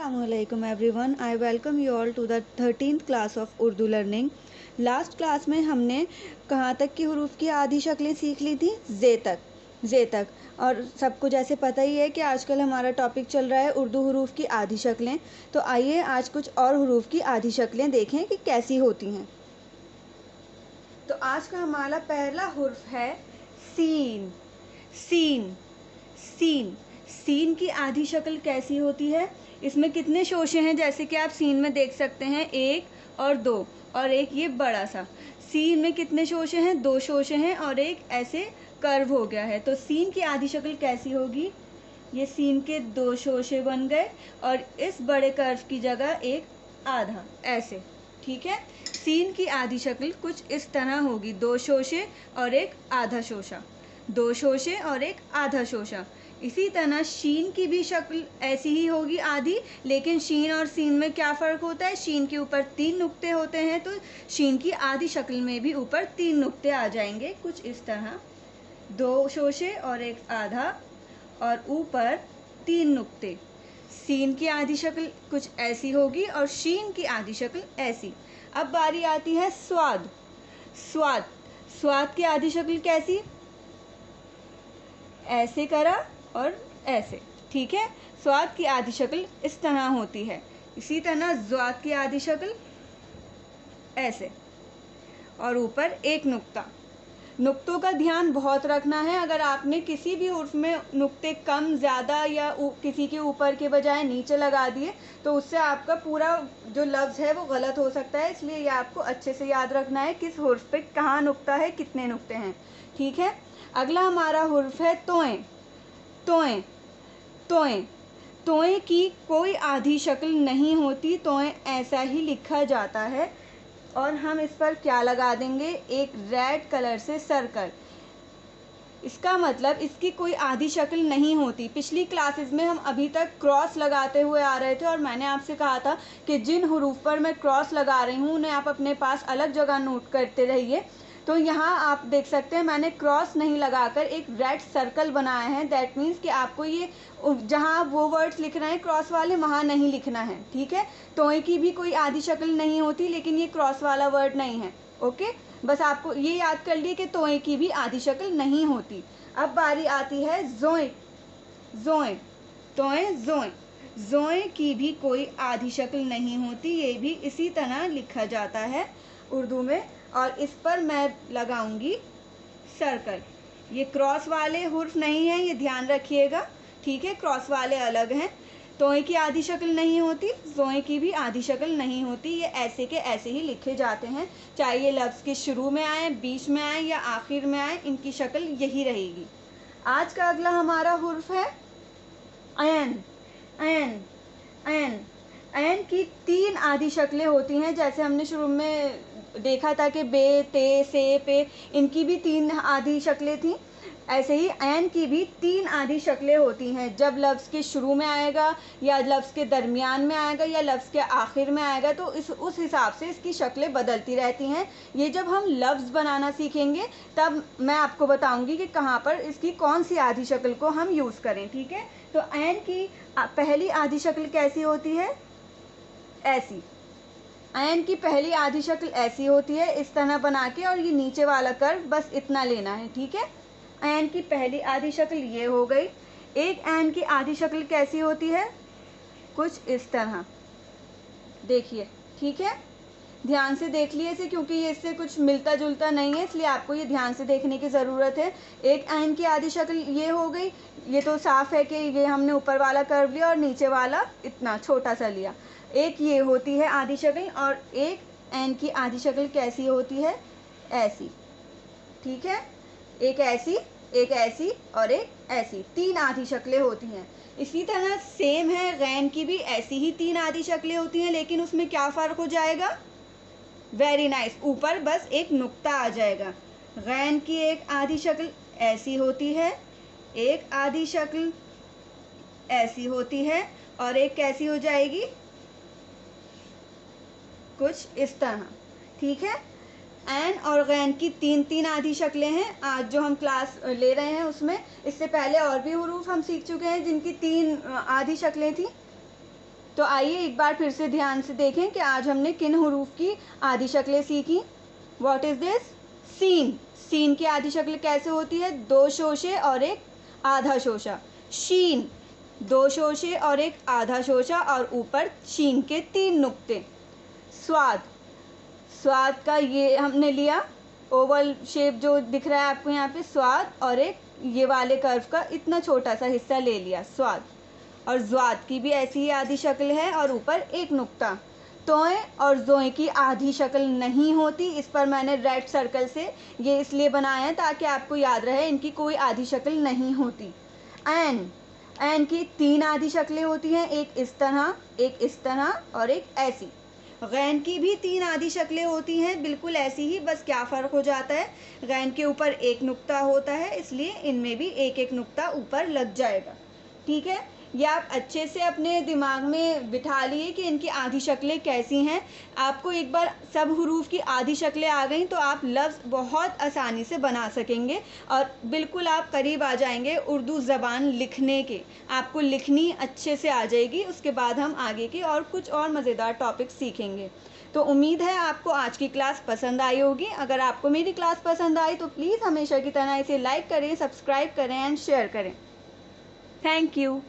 Assalamualaikum everyone. I welcome you all to the 13th class of Urdu learning. Last class में हमने कहाँ तक की हरूफ की आधी शक्लें सीख ली थी? जे तक. और सबको जैसे पता ही है कि आजकल हमारा टॉपिक चल रहा है उर्दू हरूफ की आधी शक्लें. तो आइए आज कुछ और हरूफ की आधी शक्लें देखें कि कैसी होती हैं. तो आज का हमारा पहला हुर्फ है सीन. सीन सीन सीन की आधी शक्ल कैसी होती है? इसमें कितने शोशे हैं? जैसे कि आप सीन में देख सकते हैं, एक और दो, और एक ये बड़ा सा. सीन में कितने शोशे हैं? दो शोशे हैं और एक ऐसे कर्व हो गया है. तो सीन की आधी शक्ल कैसी होगी? ये सीन के दो शोशे बन गए और इस बड़े कर्व की जगह एक आधा ऐसे. ठीक है. सीन की आधी शक्ल कुछ इस तरह होगी. दो शोशे और एक आधा शोशा. दो शोशे और एक आधा शोशा. इसी तरह शीन की भी शक्ल ऐसी ही होगी आधी. लेकिन शीन और सीन में क्या फ़र्क होता है? शीन के ऊपर 3 नुक्ते होते हैं, तो शीन की आधी शक्ल में भी ऊपर 3 नुक्ते आ जाएंगे कुछ इस तरह. दो शोशे और एक आधा और ऊपर 3 नुक्ते. सीन की आधी शक्ल कुछ ऐसी होगी और शीन की आधी शक्ल ऐसी. अब बारी आती है स्वाद. स्वाद स्वाद की आधी शक्ल कैसी? ऐसे करा और ऐसे. ठीक है. स्वाद की आधी शक्ल इस तरह होती है. इसी तरह ज़्वाद की आधी शक्ल ऐसे और ऊपर एक नुक्ता. नुक्तों का ध्यान बहुत रखना है. अगर आपने किसी भी हुर्फ में नुक्ते कम ज़्यादा या किसी के ऊपर के बजाय नीचे लगा दिए तो उससे आपका पूरा जो लफ्ज़ है वो गलत हो सकता है. इसलिए ये आपको अच्छे से याद रखना है किस हुर्फ पे कहाँ नुक्ता है, कितने नुक्ते हैं. ठीक है. अगला हमारा हुर्फ है तोएं. तोएं तोएं तोएं की कोई आधी शक्ल नहीं होती. तोएं ऐसा ही लिखा जाता है और हम इस पर क्या लगा देंगे? एक रेड कलर से सर्कल. इसका मतलब इसकी कोई आधी शक्ल नहीं होती. पिछली क्लासेस में हम अभी तक क्रॉस लगाते हुए आ रहे थे और मैंने आपसे कहा था कि जिन हुरूफ पर मैं क्रॉस लगा रही हूँ उन्हें आप अपने पास अलग जगह नोट करते रहिए. तो यहाँ आप देख सकते हैं मैंने क्रॉस नहीं लगाकर एक रेड सर्कल बनाया है. दैट मीन्स कि आपको ये जहाँ वो वर्ड्स लिख रहे हैं क्रॉस वाले वहाँ नहीं लिखना है. ठीक है. तोएं की भी कोई आधी शक्ल नहीं होती लेकिन ये क्रॉस वाला वर्ड नहीं है. ओके. बस आपको ये याद कर लिए कि तोएं की भी आधी शक्ल नहीं होती. अब बारी आती है जोएं. जोएं तोएं जोएं. जोएं की भी कोई आधी शक्ल नहीं होती. ये भी इसी तरह लिखा जाता है उर्दू में और इस पर मैं लगाऊंगी सर्कल. ये क्रॉस वाले हुर्फ नहीं है, ये ध्यान रखिएगा. ठीक है. क्रॉस वाले अलग हैं. तोएं की आधी शक्ल नहीं होती, जोएं की भी आधी शक्ल नहीं होती. ये ऐसे के ऐसे ही लिखे जाते हैं. चाहे ये लफ्ज़ के शुरू में आए, बीच में आए या आखिर में आए, इनकी शक्ल यही रहेगी. आज का अगला हमारा हुर्फ है ऐन. ऐन ऐन ऐन की 3 आधी शक्लें होती हैं. जैसे हमने शुरू में देखा था कि बे, ते, से, पे, इनकी भी 3 आधी शक्लें थी. ऐसे ही ऐन की भी 3 आधी शक्लें होती हैं. जब लफ्ज़ के शुरू में आएगा या लफ्ज़ के दरमियान में आएगा या लफ्ज़ के आखिर में आएगा तो उस हिसाब से इसकी शक्लें बदलती रहती हैं. ये जब हम लफ्ज़ बनाना सीखेंगे तब मैं आपको बताऊंगी कि कहाँ पर इसकी कौन सी आधी शक्ल को हम यूज़ करें. ठीक है. तो ऐन की पहली आधी शक्ल कैसी होती है? ऐसी. ऐन की पहली आधी शक्ल ऐसी होती है, इस तरह बना के, और ये नीचे वाला कर्व बस इतना लेना है. ठीक है. ऐन की पहली आधी शक्ल ये हो गई. एक ऐन की आधी शक्ल कैसी होती है? कुछ इस तरह. देखिए. ठीक है. ध्यान से देख लिए इसे क्योंकि ये इससे कुछ मिलता जुलता नहीं है, इसलिए आपको ये ध्यान से देखने की ज़रूरत है. एक ऐन की आधी शक्ल ये हो गई. ये तो साफ़ है कि ये हमने ऊपर वाला कर्व लिया और नीचे वाला इतना छोटा सा लिया. एक ये होती है आधी शक्ल और एक ऐन की आधी शक्ल कैसी होती है? ऐसी. ठीक है. एक ऐसी और एक ऐसी. 3 आधी शक्लें होती हैं. इसी तरह सेम है गैन की भी ऐसी ही 3 आधी शक्लें होती हैं. लेकिन उसमें क्या फ़र्क हो जाएगा? Very nice. ऊपर बस एक नुक्ता आ जाएगा. गैन की एक आधी शक्ल ऐसी होती है, एक आधी शक्ल ऐसी होती है और एक कैसी हो जाएगी? कुछ इस तरह. ठीक है. ऐन और गैन की 3 आधी शक्लें हैं आज जो हम क्लास ले रहे हैं उसमें. इससे पहले और भी हुरूफ हम सीख चुके हैं जिनकी 3 आधी शक्लें थी. तो आइए एक बार फिर से ध्यान से देखें कि आज हमने किन हरूफ की आधी शक्लें सीखी। What is this? सीन। सीन की आधी शक्ल कैसे होती है? 2 शोशे और एक आधा शोशा। शीन, 2 शोशे और एक आधा शोशा और ऊपर शीन के 3 नुक्ते। स्वाद, स्वाद का ये हमने लिया ओवल शेप जो दिख रहा है आपको यहाँ पे, स्वाद, और एक ये वाले कर्व का इतना छोटा सा हिस्सा ले लिया, स्वाद। और ज़्वाद की भी ऐसी ही आधी शक्ल है और ऊपर एक नुक्ता। तोय और ज़ोय की आधी शक्ल नहीं होती। इस पर मैंने रेड सर्कल से ये इसलिए बनाया है ताकि आपको याद रहे इनकी कोई आधी शक्ल नहीं होती। एन की 3 आधी शक्लें होती हैं, एक इस तरह और एक ऐसी। गैन की भी 3 आधी शक्लें होती हैं, बिल्कुल ऐसी ही, बस क्या फ़र्क हो जाता है, गैन के ऊपर एक नुक्ता होता है इसलिए इनमें भी एक एक नुक्ता ऊपर लग जाएगा। ठीक है, ये आप अच्छे से अपने दिमाग में बिठा लिए कि इनकी आधी शक्लें कैसी हैं। आपको एक बार सब हरूफ की आधी शक्लें आ गई तो आप लफ्ज़ बहुत आसानी से बना सकेंगे और बिल्कुल आप करीब आ जाएंगे उर्दू ज़बान लिखने के। आपको लिखनी अच्छे से आ जाएगी। उसके बाद हम आगे के और कुछ और मज़ेदार टॉपिक सीखेंगे। तो उम्मीद है आपको आज की क्लास पसंद आई होगी। अगर आपको मेरी क्लास पसंद आई तो प्लीज़ हमेशा की तरह इसे लाइक करें, सब्सक्राइब करें एंड शेयर करें। Thank you.